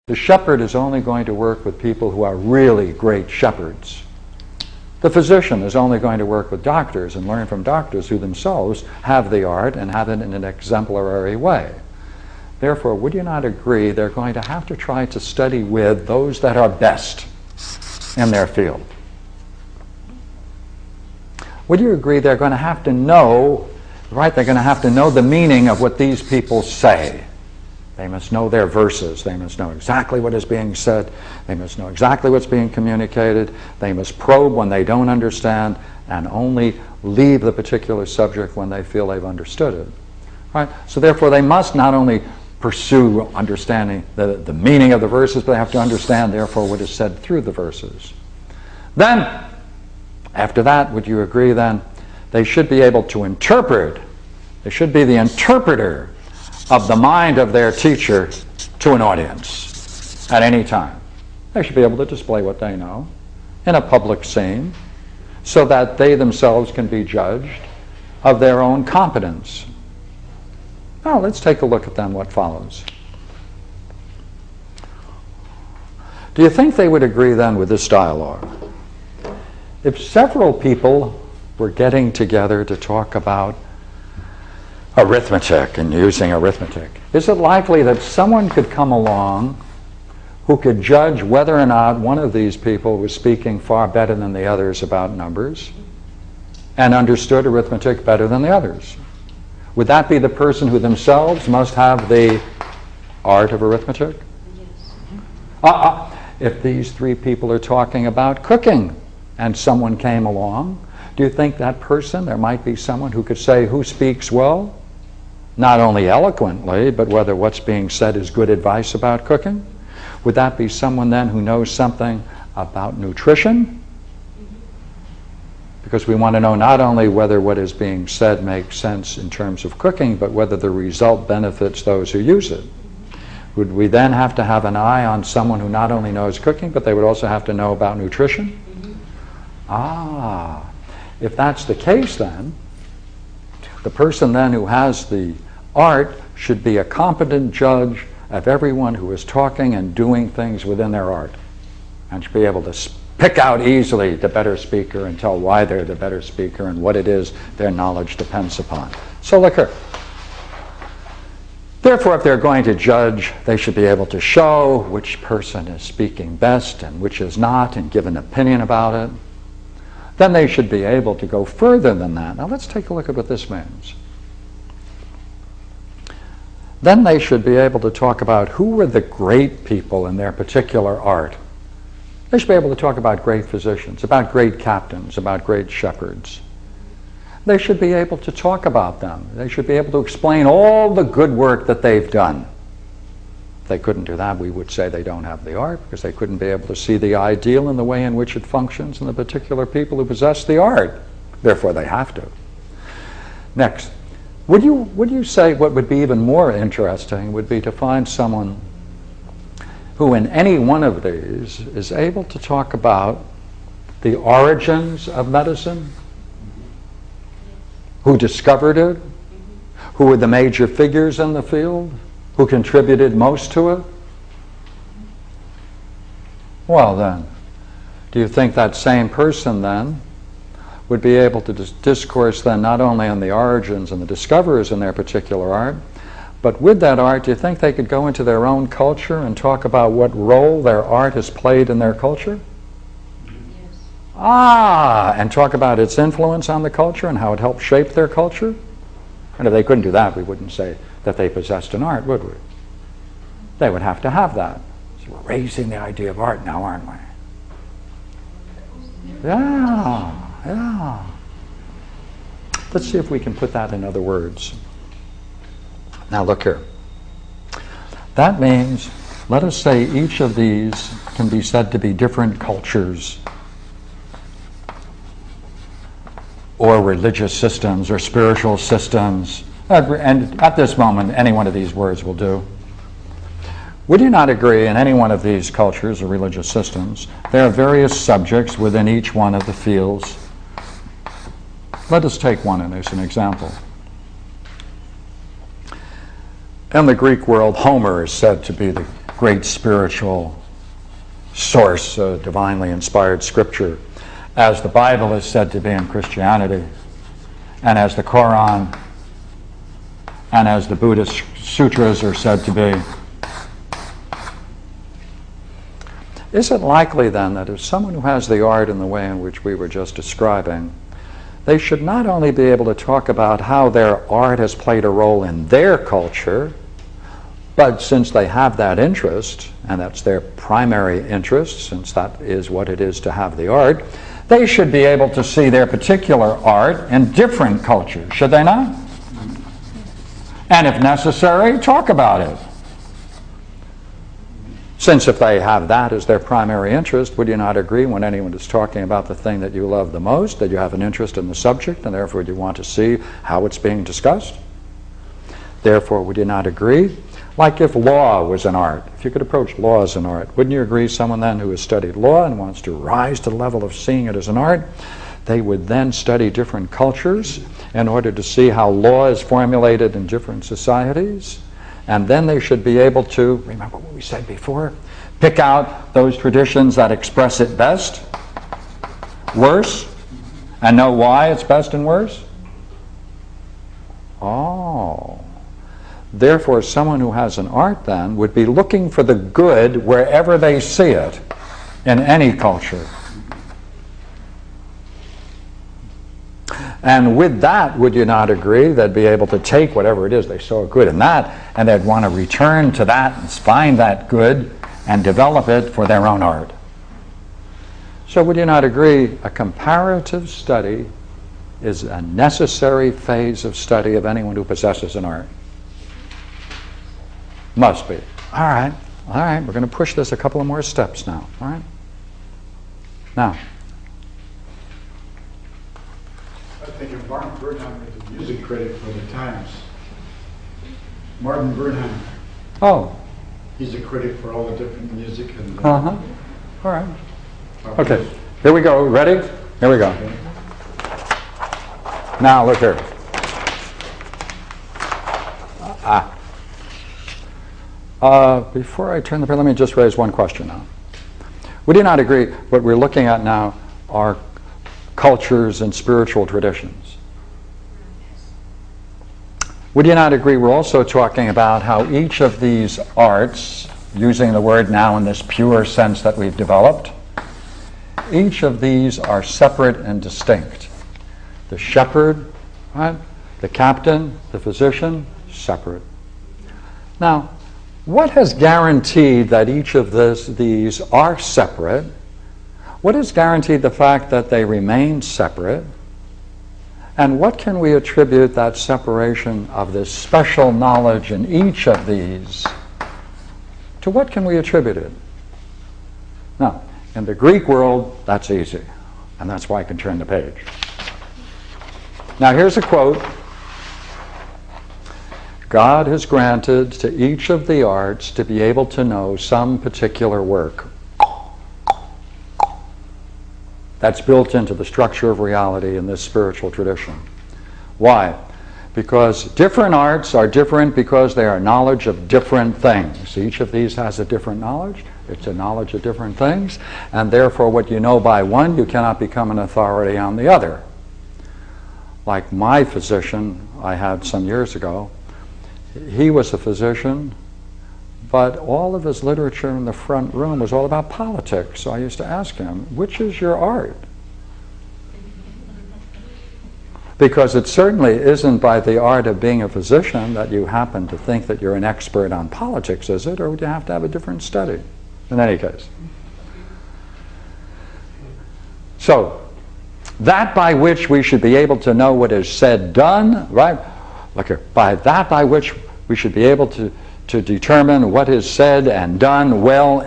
The shepherd is only going to work with people who are really great shepherds. The physician is only going to work with doctors and learn from doctors who themselves have the art and have it in an exemplary way. Therefore, would you not agree they're going to have to try to study with those that are best in their field? Would you agree they're going to have to know, right, they're going to have to know the meaning of what these people say. They must know their verses. They must know exactly what is being said. They must know exactly what's being communicated. They must probe when they don't understand and only leave the particular subject when they feel they've understood it. Right? So therefore, they must not only pursue understanding the meaning of the verses, but they have to understand, therefore, what is said through the verses. Then, after that, would you agree then, they should be able to interpret. They should be the interpreter of the mind of their teacher to an audience at any time. They should be able to display what they know in a public scene so that they themselves can be judged of their own competence. Now, let's take a look at then what follows. Do you think they would agree then with this dialogue? If several people were getting together to talk about arithmetic and using arithmetic, is it likely that someone could come along who could judge whether or not one of these people was speaking far better than the others about numbers and understood arithmetic better than the others? Would that be the person who themselves must have the art of arithmetic? Yes. If these three people are talking about cooking and someone came along, do you think that person, there might be someone who could say who speaks well? Not only eloquently, but whether what's being said is good advice about cooking? Would that be someone then who knows something about nutrition? Because we want to know not only whether what is being said makes sense in terms of cooking, but whether the result benefits those who use it. Would we then have to have an eye on someone who not only knows cooking, but they would also have to know about nutrition? If that's the case then, the person then who has the art should be a competent judge of everyone who is talking and doing things within their art, and should be able to pick out easily the better speaker and tell why they're the better speaker and what it is their knowledge depends upon. So look here. Therefore, if they're going to judge, they should be able to show which person is speaking best and which is not and give an opinion about it. Then they should be able to go further than that. Now let's take a look at what this means. Then they should be able to talk about who were the great people in their particular art. They should be able to talk about great physicians, about great captains, about great shepherds. They should be able to talk about them. They should be able to explain all the good work that they've done. If they couldn't do that, we would say they don't have the art, because they couldn't be able to see the ideal in the way in which it functions in the particular people who possess the art. Therefore, they have to. Next, would you say what would be even more interesting would be to find someone who in any one of these is able to talk about the origins of medicine, who discovered it, who were the major figures in the field, who contributed most to it? Well then, do you think that same person then would be able to discourse then not only on the origins and the discoverers in their particular art, but with that art, do you think they could go into their own culture and talk about what role their art has played in their culture? Yes. And talk about its influence on the culture and how it helped shape their culture? And if they couldn't do that, we wouldn't say that they possessed an art, would we? They would have to have that. So we're raising the idea of art now, aren't we? Yeah. Let's see if we can put that in other words. Now look here. That means, let us say each of these can be said to be different cultures or religious systems or spiritual systems. And at this moment, any one of these words will do. Would you not agree in any one of these cultures or religious systems, there are various subjects within each one of the fields? Let us take one as an example. In the Greek world, Homer is said to be the great spiritual source, divinely inspired scripture, as the Bible is said to be in Christianity, and as the Quran and as the Buddhist sutras are said to be. Is it likely then that if someone who has the art in the way in which we were just describing, they should not only be able to talk about how their art has played a role in their culture, but since they have that interest, and that's their primary interest, since that is what it is to have the art, they should be able to see their particular art in different cultures, should they not? And if necessary, talk about it. Since if they have that as their primary interest, would you not agree when anyone is talking about the thing that you love the most, that you have an interest in the subject, and therefore you want to see how it's being discussed? Therefore, would you not agree? Like if law was an art, if you could approach law as an art, wouldn't you agree someone then who has studied law and wants to rise to the level of seeing it as an art, they would then study different cultures in order to see how law is formulated in different societies? And then they should be able to, remember what we said before, pick out those traditions that express it best, worse, and know why it's best and worse? Oh. Therefore, someone who has an art then would be looking for the good wherever they see it in any culture. And with that, would you not agree, they'd be able to take whatever it is they saw good in that, and they'd want to return to that and find that good and develop it for their own art. So would you not agree, a comparative study is a necessary phase of study of anyone who possesses an art? Must be. All right, we're going to push this a couple of more steps now, all right? Now, I think of Martin Bernheim as a music critic for the Times. Martin Bernheim. oh, He's a critic for all the different music and. all right. Okay, here we go. Ready? Here we go. Okay. Now, look here. Before I turn the page, let me just raise one question now. Would you not agree what we're looking at now are cultures and spiritual traditions? Would you not agree we're also talking about how each of these arts, using the word now in this pure sense that we've developed, each of these are separate and distinct. The shepherd, right? The captain, the physician, separate. Now, what has guaranteed that each of these are separate? What has guaranteed the fact that they remain separate? And what can we attribute that separation of this special knowledge in each of these? To what can we attribute it? Now, in the Greek world, that's easy. And that's why I can turn the page. Now, here's a quote. God has granted to each of the arts to be able to know some particular work. That's built into the structure of reality in this spiritual tradition. Why? Because different arts are different because they are knowledge of different things. Each of these has a different knowledge. It's a knowledge of different things. And therefore, what you know by one, you cannot become an authority on the other. Like my physician I had some years ago, he was a physician, but all of his literature in the front room was all about politics. So I used to ask him, which is your art? Because it certainly isn't by the art of being a physician that you happen to think that you're an expert on politics, is it? Or would you have to have a different study? In any case. So, that by which we should be able to know what is said, done, right? Look here, by that by which we should be able to determine what is said and done well